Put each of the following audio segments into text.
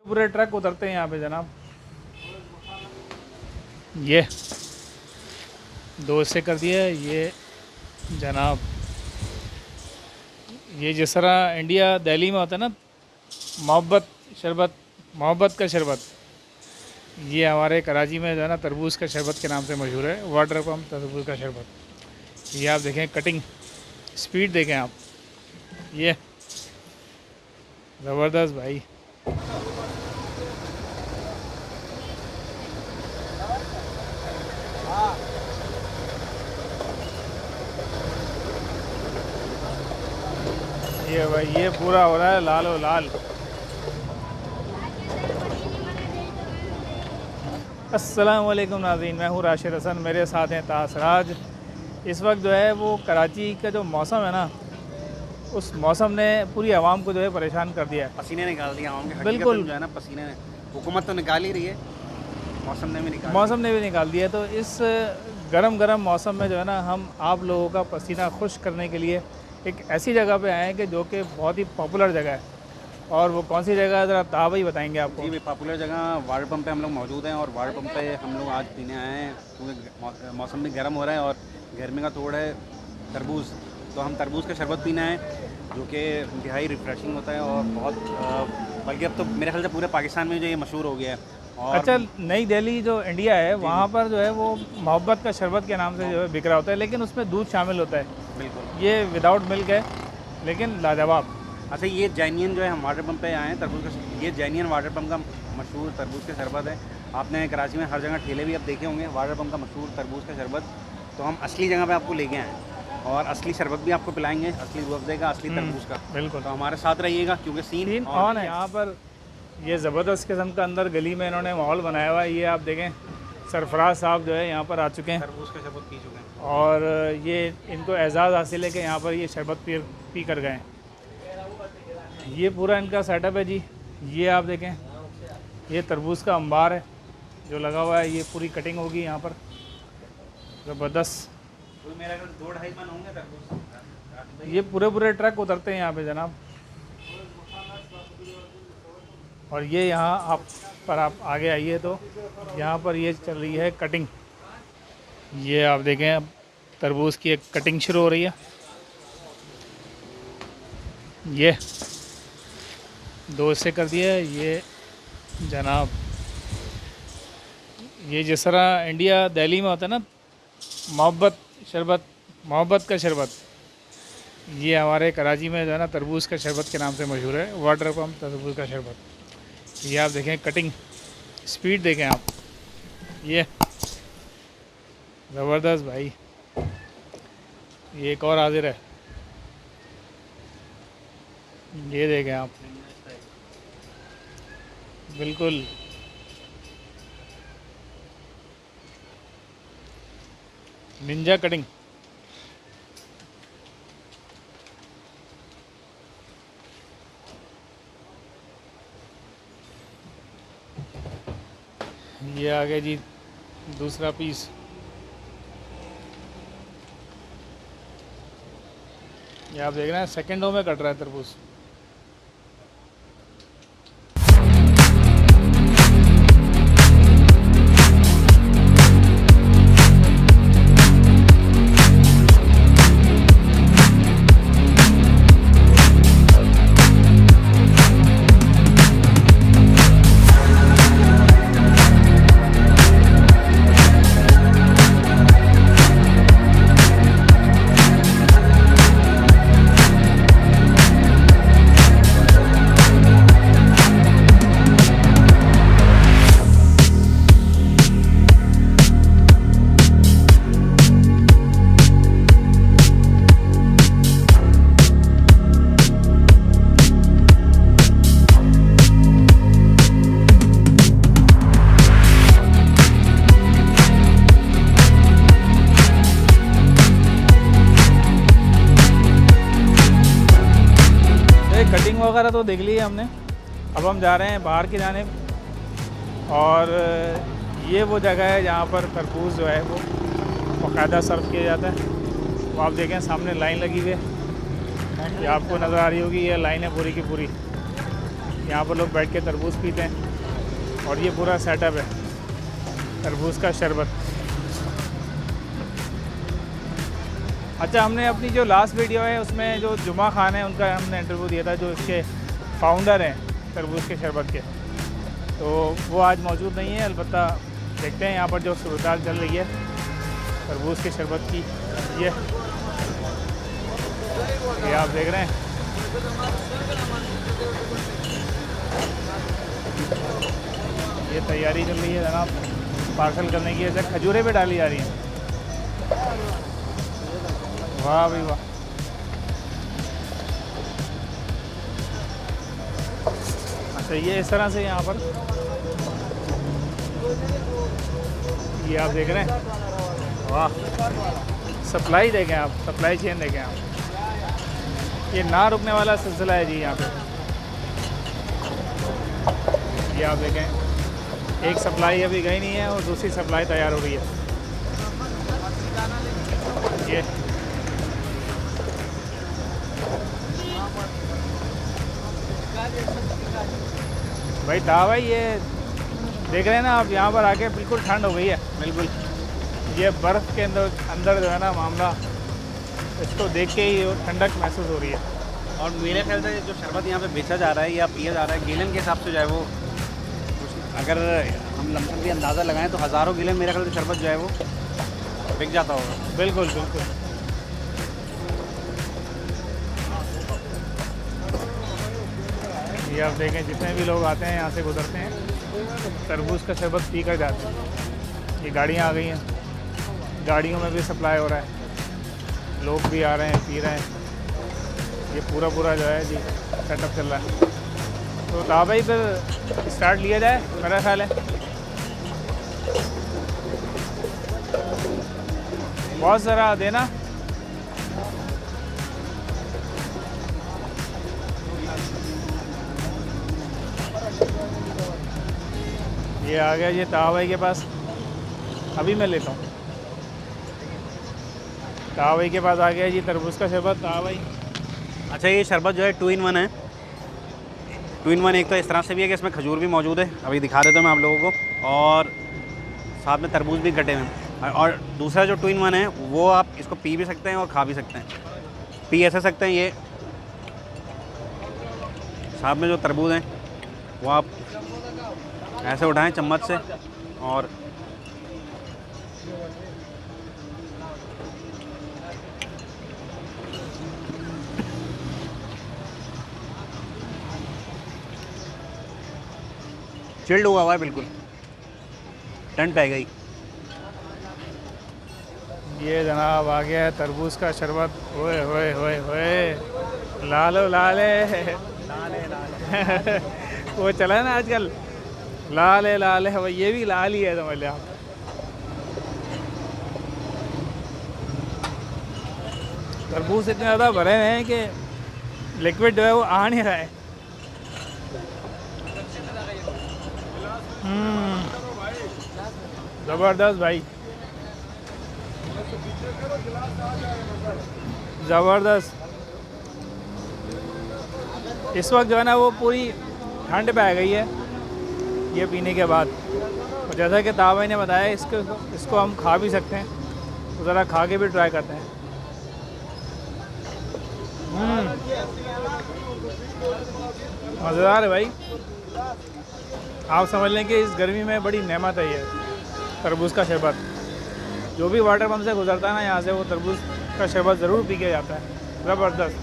पूरे ट्रक उतरते हैं यहाँ पे जनाब। ये दो हिस्से कर दिए ये जनाब। ये जिस तरह इंडिया दिल्ली में होता है ना मोहब्बत शरबत, मोहब्बत का शरबत, ये हमारे कराची में जो है ना तरबूज का शरबत के नाम से मशहूर है। वाटर पम्प तरबूज का शरबत। ये आप देखें कटिंग स्पीड देखें आप, ये ज़बरदस्त भाई। ये भाई ये पूरा हो रहा है लाल और लाल। अस्सलाम वालेकुम नाज़रीन, मैं हूँ राशिद हसन, मेरे साथ हैं तासराज। इस वक्त जो है वो कराची का जो मौसम है ना, उस मौसम ने पूरी आवाम को जो है परेशान कर दिया है। पसीने निकाल दिया आवाम के। बिल्कुल जो है ना पसीने ने, हुकूमत तो निकाल ही रही है, मौसम ने भी निकाल दिया। तो इस गरम मौसम में जो है ना हम आप लोगों का पसीना खुश करने के लिए एक ऐसी जगह पे आए हैं कि जो कि बहुत ही पॉपुलर जगह है। और वो कौन सी जगह है ज़रा आप भाई बताएंगे आपको। जी भाई, पॉपुलर जगह वाटर पंप पे हम लोग मौजूद हैं और वाटर पंप पे हम लोग आज पीने आए हैं क्योंकि मौसम भी गर्म हो रहा है और गर्मी का तोड़ है तरबूज। तो हम तरबूज का शरबत पीना है जो कि इंतहाई रिफ्रेशिंग होता है और बहुत, बल्कि अब तो मेरे ख्याल से पूरे पाकिस्तान में जो ये मशहूर हो गया है। और अच्छा, नई दिल्ली जो इंडिया है वहाँ पर जो है वो मोहब्बत का शरबत के नाम से जो है बिक रहा होता है, लेकिन उसमें दूध शामिल होता है। बिल्कुल, ये विदाउट मिल्क है लेकिन लाजवाब। अच्छा, ये जैनियन जो है हम वाटर पंप पे आए हैं तरबूज का, ये जैनियन वाटर पंप का मशहूर तरबूज का शरबत है। आपने कराची में हर जगह ठेले भी अब देखे होंगे वाटर पंप का मशहूर तरबूज का शरबत। तो हम असली जगह पे आपको लेके आए हैं और असली शरबत भी आपको पिलाएंगे, असली रूअफ़ज़े का, असली तरबूज का। बिल्कुल, तो हमारे साथ रहिएगा क्योंकि सीन ऑन है यहाँ पर। ये ज़बरदस्त किस्म का अंदर गली में इन्होंने माहौल बनाया हुआ है। ये आप देखें सरफराज साहब जो है यहाँ पर आ चुके हैं, तरबूज का शरबत पी चुके हैं और ये इनको एजाज़ हासिल है कि यहाँ पर ये शरबत पी कर गए। ये पूरा इनका सेटअप है जी। ये आप देखें, ये तरबूज का अंबार है जो लगा हुआ है। ये पूरी कटिंग होगी यहाँ पर, ज़बरदस्त। तो मेरा 2-2.5 मन होंगे तरबूज। ये पूरे ट्रक उतरते हैं यहाँ पे जनाब। और ये यहाँ आप आगे आइए तो यहाँ पर ये चल रही है कटिंग। ये आप देखें अब तरबूज की एक कटिंग शुरू हो रही है। ये दो हिस्से कर दिए ये जनाब। ये जिस तरह इंडिया दिल्ली में होता है ना मोहब्बत शरबत, मोहब्बत का शरबत, ये हमारे कराची में जो है ना तरबूज का शरबत के नाम से मशहूर है। वाटर पम्प तरबूज का शरबत। ये आप देखें कटिंग स्पीड देखें आप, ये ज़बरदस्त भाई। ये एक और हाजिर है, ये देखें आप, बिल्कुल निंजा कटिंग। ये आ गया जी दूसरा पीस। ये आप देख रहे हैं सेकंडों में कट रहा है तरबूज। कटिंग वगैरह तो देख ली है हमने। अब हम जा रहे हैं बाहर की जानिब और ये वो जगह है जहाँ पर तरबूज जो है वो बाकायदा सर्व किया जाता है। वो आप देखें सामने लाइन लगी हुई है, ये आपको नज़र आ रही होगी, ये लाइन है पूरी की पूरी। यहाँ पर लोग बैठ के तरबूज पीते हैं और ये पूरा सेटअप है तरबूज का शरबत। अच्छा, हमने अपनी जो लास्ट वीडियो है उसमें जो जुमा खान है उनका हमने इंटरव्यू दिया था, जो इसके फाउंडर हैं तरबूज के शरबत के, तो वो आज मौजूद नहीं है। अलबत्ता देखते हैं यहाँ पर जो सूरत चल रही है तरबूज के शरबत की, ये आप देख रहे हैं। ये तैयारी चल रही है जनाब पार्सल करने की। ऐसे खजूरें भी डाली जा रही हैं। वाह भाई वाह। अच्छा, ये इस तरह से यहाँ पर ये आप देख रहे हैं। वाह, सप्लाई देखें आप, सप्लाई चेन देखें आप, ये ना रुकने वाला सिलसिला है जी यहाँ पे। ये आप देखें, एक सप्लाई अभी गई नहीं है और दूसरी सप्लाई तैयार हो रही है। ये भाई भाई, ये देख रहे हैं ना आप, यहाँ पर आके बिल्कुल ठंड हो गई है, बिल्कुल। ये बर्फ़ के अंदर जो है ना मामला, इसको देख के ही ठंडक महसूस हो रही है। और मेरे ख्याल से जो शरबत यहाँ पे बेचा जा रहा है या पिया जा रहा है गैलन के हिसाब से जो है वो, अगर हम लमसम भी अंदाज़ा लगाएं तो हज़ारों गैलन मेरे ख्याल से शरबत जो है वो बिक जाता होगा। बिल्कुल बिल्कुल। ये आप देखें, जितने भी लोग आते हैं यहाँ से गुजरते हैं तरबूज का शरबत पी कर जाते हैं। ये गाड़ियाँ आ गई हैं, गाड़ियों में भी सप्लाई हो रहा है, लोग भी आ रहे हैं, पी रहे हैं। ये पूरा जो है जी सेटअप चल रहा है। तो भाई फिर स्टार्ट लिया जाए, मेरा ख्याल है। बहुत ज़रा देना। ये आ गया ये भाई के पास, अभी मैं लेता हूँ। भाई के पास आ गया जी तरबूज का शरबत। भाई, अच्छा, ये शरबत जो है 2 in 1 है। 2 in 1 एक तो इस तरह से भी है कि इसमें खजूर भी मौजूद है, अभी दिखा देता हूँ मैं आप लोगों को, और साथ में तरबूज भी कटे हुए हैं। और दूसरा जो 2 in 1 है वो आप इसको पी भी सकते हैं और खा भी सकते हैं। पी ऐसे सकते हैं, ये साथ में जो तरबूज हैं वो आप ऐसे उठाएं चम्मच से और चिल्ड हुआ है, बिल्कुल ठंड पै गई। ये जनाब आ गया है तरबूज का शरबत। ओए होए होए होए, लालो लाले लाले वो चला है ना आजकल, लाले लाले है, ये भी लाल ही है, समझ ले आप। तरबूज इतने ज़्यादा भरे हुए हैं कि लिक्विड जो है वो आ नहीं रहा है। ज़बरदस्त भाई, ज़बरदस्त। इस वक्त जो है ना वो पूरी ठंड पे आ गई है ये पीने के बाद। और जैसा कि भाई ने बताया, इसको हम खा भी सकते हैं, तो ज़रा खा के भी ट्राई करते हैं। मज़ेदार है भाई। आप समझ लें कि इस गर्मी में बड़ी नेमत है ये तरबूज का शरबत। जो भी वाटर पम्प से गुजरता है ना यहाँ से, वो तरबूज का शरबत ज़रूर पी के जाता है। ज़बरदस्त।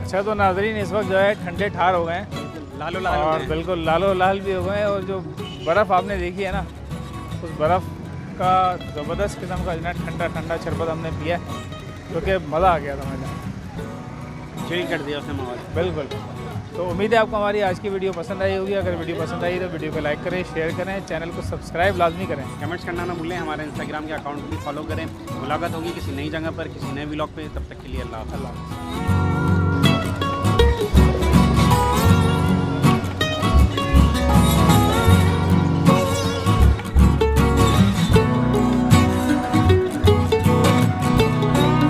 अच्छा, तो नाज़रीन इस वक्त जो है ठंडे ठार हो गए हैं, लालो लाल और बिल्कुल लालो लाल भी हो गए हैं। और जो बर्फ़ आपने देखी है ना, उस बर्फ़ का ज़बरदस्त किस्म का इतना ठंडा ठंडा शरबत हमने पिया है। क्योंकि मज़ा आ गया था मैंने। चिल कर दिया उसने माहौल। बिल्कुल। तो उम्मीद है आपको हमारी आज की वीडियो पसंद आई होगी। अगर वीडियो पसंद आई तो वीडियो को लाइक करें, शेयर करें, चैनल को सब्सक्राइब लाजमी करें। कमेंट्स करना ना भूलें, हमारे इंस्टाग्राम के अकाउंट को भी फॉलो करें। मुलाकात होगी किसी नई जगह पर, किसी नए व्लॉग पे। तब तक के लिए अल्लाह हाफ़िज़।